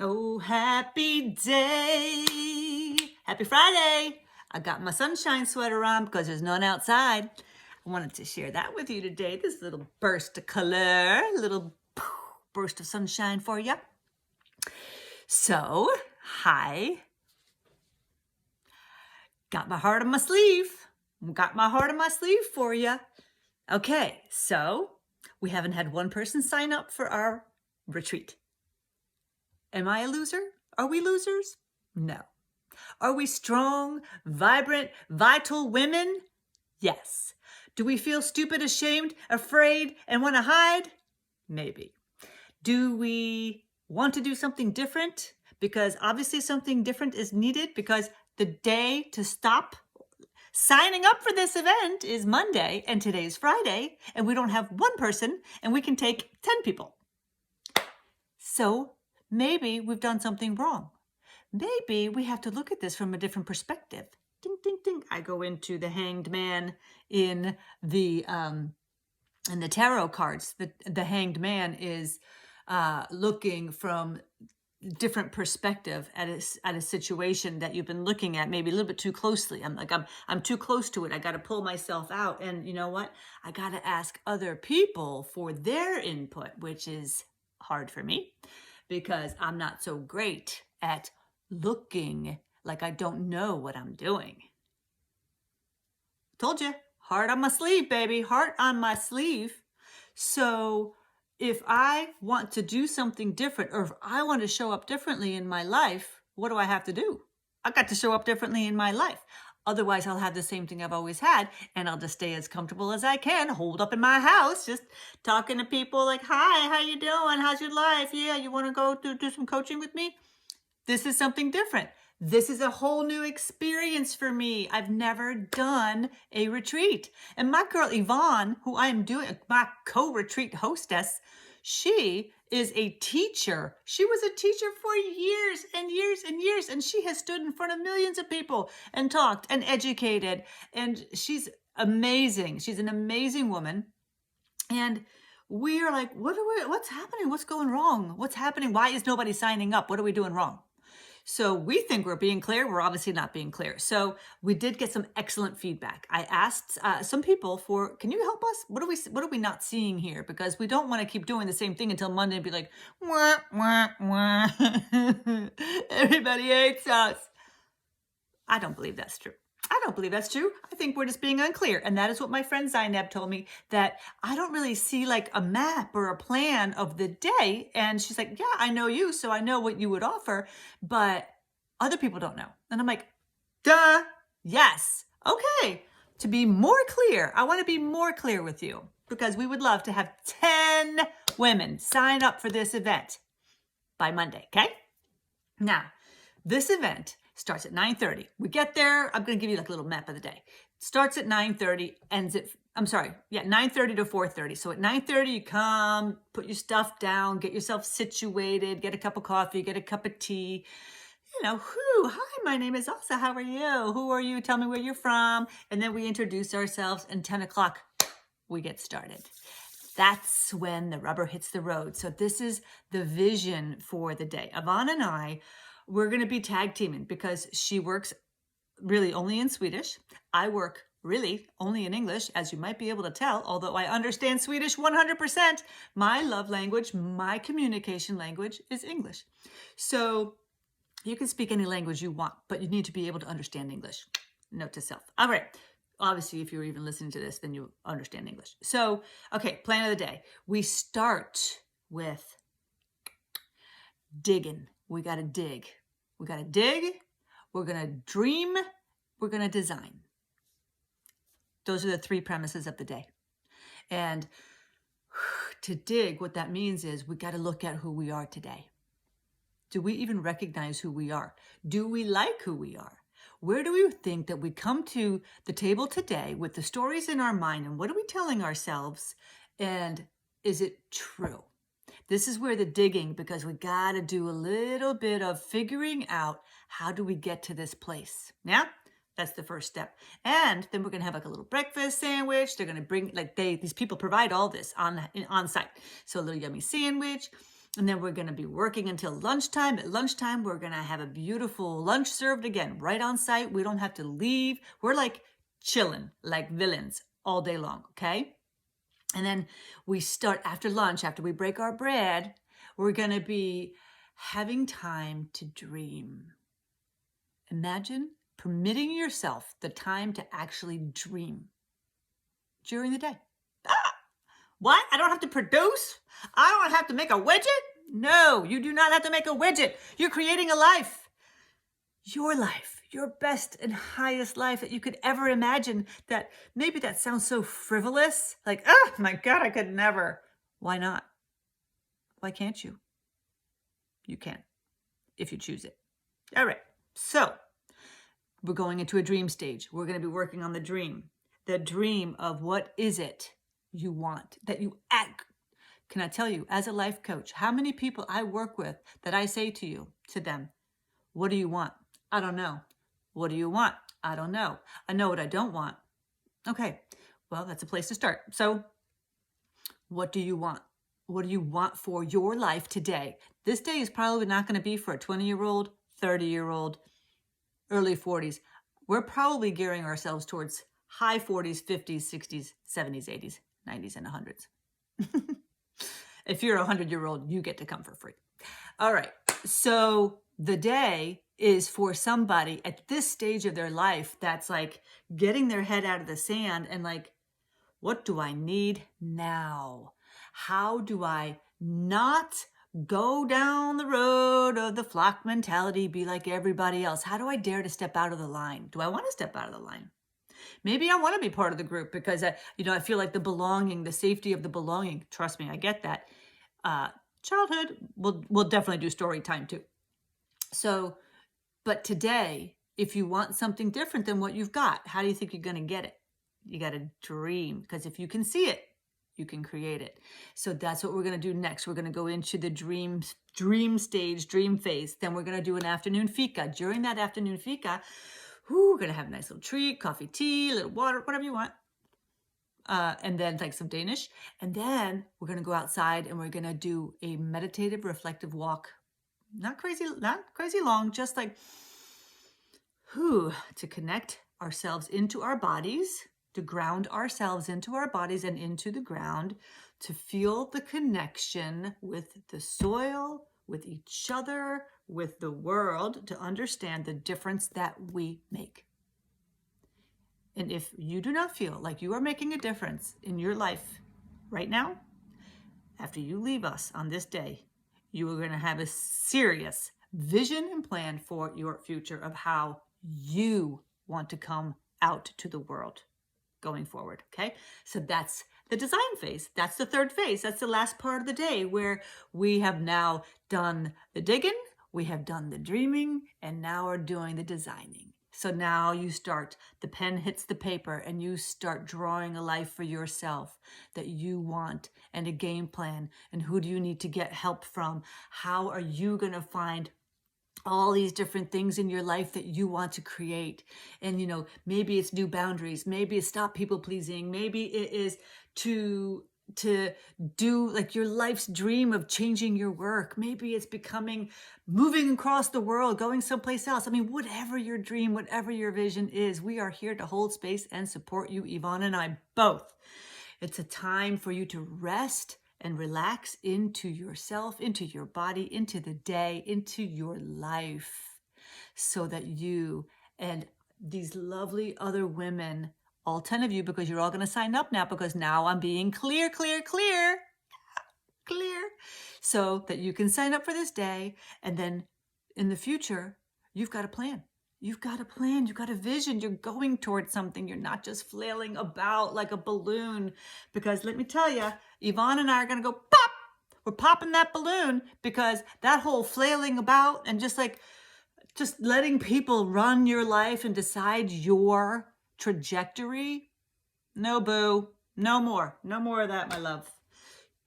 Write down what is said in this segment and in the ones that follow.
Oh, happy day. Happy Friday. I got my sunshine sweater on because there's none outside. I wanted to share that with you today. This little burst of color, little burst of sunshine for you. So, hi. Got my heart on my sleeve. Got my heart on my sleeve for you. Okay, so we haven't had one person sign up for our retreat. Am I a loser? Are we losers? No. Are we strong, vibrant, vital women? Yes. Do we feel stupid, ashamed, afraid, and want to hide? Maybe. Do we want to do something different? Because obviously something different is needed because the day to stop signing up for this event is Monday and today's Friday, and we don't have one person and we can take 10 people. So maybe we've done something wrong. Maybe we have to look at this from a different perspective. Ding, ding, ding. I go into the Hanged Man in the tarot cards. The Hanged Man is looking from different perspective at a situation that you've been looking at maybe a little bit too closely. I'm too close to it. I got to pull myself out, and you know what? I got to ask other people for their input, which is hard for me because I'm not so great at looking like I don't know what I'm doing. Told you, heart on my sleeve, baby, heart on my sleeve. So if I want to do something different, or if I want to show up differently in my life, what do I have to do? I got to show up differently in my life. Otherwise, I'll have the same thing I've always had, and I'll just stay as comfortable as I can, holed up in my house, just talking to people like, hi, how you doing? How's your life? Yeah, you want to go do some coaching with me? This is something different. This is a whole new experience for me. I've never done a retreat. And my girl Yvonne, who I am doing, my co-retreat hostess, she is a teacher. She was a teacher for years and years and years. And she has stood in front of millions of people and talked and educated. And she's amazing. She's an amazing woman. And we are like, what's happening? What's going wrong? What's happening? Why is nobody signing up? What are we doing wrong? So we think we're being clear. We're obviously not being clear. So we did get some excellent feedback. I asked some people for, can you help us? What are we not seeing here? Because we don't want to keep doing the same thing until Monday and be like, wah, wah, wah. Everybody hates us. I don't believe that's true. I don't believe that's true. I think we're just being unclear. And that is what my friend Zainab told me, that I don't really see like a map or a plan of the day. And she's like, yeah, I know you, so I know what you would offer, but other people don't know. And I'm like, duh, yes. Okay. To be more clear, I want to be more clear with you because we would love to have 10 women sign up for this event by Monday. Okay. Now, this event starts at 9:30. We get there. I'm going to give you like a little map of the day. Starts at 9:30, ends at, 9:30 to 4:30. So at 9:30, you come, put your stuff down, get yourself situated, get a cup of coffee, get a cup of tea. Hi, my name is Elsa. How are you? Who are you? Tell me where you're from. And then we introduce ourselves, and 10 o'clock, we get started. That's when the rubber hits the road. So this is the vision for the day. Yvonne and I, we're going to be tag teaming because she works really only in Swedish. I work really only in English, as you might be able to tell, although I understand Swedish 100%. My love language, my communication language is English. So you can speak any language you want, but you need to be able to understand English. Note to self. All right. Obviously, if you're even listening to this, then you understand English. So, okay, plan of the day. We start with digging. We got to dig. We got to dig. We're going to dream. We're going to design. Those are the three premises of the day. And to dig, what that means is we got to look at who we are today. Do we even recognize who we are? Do we like who we are? Where do we think that we come to the table today with the stories in our mind, and what are we telling ourselves? And is it true? This is where the digging, because we got to do a little bit of figuring out how do we get to this place. Yeah, that's the first step. And then we're going to have like a little breakfast sandwich. They're going to bring, these people provide all this on site. So a little yummy sandwich. And then we're going to be working until lunchtime. At lunchtime, we're going to have a beautiful lunch served again, right on site. We don't have to leave. We're like chilling, like villains all day long, okay? And then we start after lunch, after we break our bread, we're going to be having time to dream. Imagine permitting yourself the time to actually dream during the day. What? I don't have to produce? I don't have to make a widget? No, you do not have to make a widget. You're creating a life. Your life, your best and highest life that you could ever imagine. That maybe that sounds so frivolous. Like, oh my God, I could never. Why not? Why can't you? You can, if you choose it. All right, so we're going into a dream stage. We're going to be working on the dream of what is it you want, that you act. Can I tell you, as a life coach, how many people I work with that I say to them, what do you want? I don't know. What do you want? I don't know. I know what I don't want. Okay, well, that's a place to start. So what do you want? What do you want for your life today? This day is probably not going to be for a 20-year-old, 30-year-old, early 40s. We're probably gearing ourselves towards high 40s, 50s, 60s, 70s, 80s, 90s, and 100s. If you're a 100-year-old, you get to come for free. All right. So the day is for somebody at this stage of their life that's like getting their head out of the sand and like, what do I need now? How do I not go down the road of the flock mentality, be like everybody else? How do I dare to step out of the line? Do I want to step out of the line? Maybe I want to be part of the group because I feel like the belonging, the safety of the belonging. Trust me, I get that. Childhood, we'll definitely do story time too. So, but today, if you want something different than what you've got, how do you think you're going to get it? You got to dream, because if you can see it, you can create it. So that's what we're going to do next. We're going to go into the dream stage, dream phase. Then we're going to do an afternoon fika. During that afternoon fika, we're going to have a nice little treat, coffee, tea, a little water, whatever you want. And then like some Danish. And then we're going to go outside and we're going to do a meditative, reflective walk. Not crazy long, just like to connect ourselves into our bodies, to ground ourselves into our bodies and into the ground, to feel the connection with the soil, with each other, with the world, to understand the difference that we make. And if you do not feel like you are making a difference in your life right now, after you leave us on this day, you are going to have a serious vision and plan for your future of how you want to come out to the world going forward. Okay. So that's the design phase. That's the third phase. That's the last part of the day where we have now done the digging, we have done the dreaming, and now we're doing the designing. So now you start, the pen hits the paper and you start drawing a life for yourself that you want, and a game plan. And who do you need to get help from? How are you going to find all these different things in your life that you want to create? And, maybe it's new boundaries. Maybe it's stop people pleasing. Maybe it is to do like your life's dream of changing your work. Maybe it's moving across the world, going someplace else. I mean, whatever your dream, whatever your vision is, we are here to hold space and support you, Yvonne and I both. It's a time for you to rest and relax into yourself, into your body, into the day, into your life, so that you and these lovely other women, all 10 of you, because you're all going to sign up now, because now I'm being clear, so that you can sign up for this day. And then in the future, you've got a plan. You've got a plan. You've got a vision. You're going towards something. You're not just flailing about like a balloon, because let me tell you, Yvonne and I are going to go pop. We're popping that balloon, because that whole flailing about and just letting people run your life and decide your trajectory. No, boo. No more of that, my love.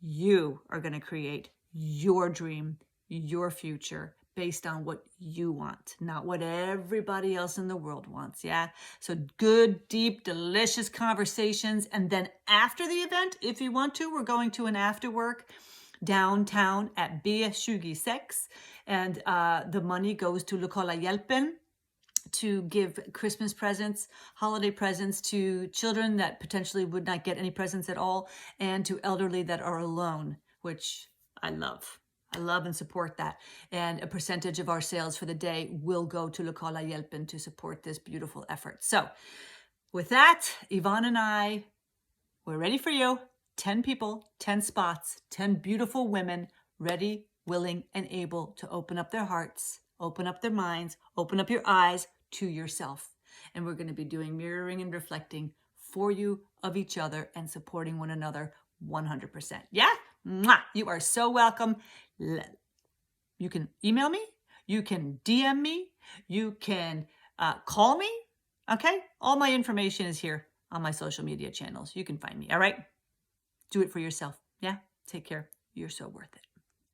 You are going to create your dream, your future, based on what you want, not what everybody else in the world wants. Yeah. So good, deep, delicious conversations. And then after the event, if you want to, we're going to an after work. downtown at B26. And the money goes to Lokala Hjälpen to give Christmas presents, holiday presents to children that potentially would not get any presents at all, and to elderly that are alone, which I love. I love and support that. And a percentage of our sales for the day will go to Lokala Hjälpen to support this beautiful effort. So with that, Yvonne and I, we're ready for you. 10 people, 10 spots, 10 beautiful women, ready, willing, and able to open up their hearts, open up their minds, open up your eyes to yourself. And we're going to be doing mirroring and reflecting for you of each other and supporting one another 100%. Yeah? Mwah! You are so welcome. You can email me. You can DM me. You can call me. Okay? All my information is here on my social media channels. You can find me. All right? Do it for yourself. Yeah? Take care. You're so worth it.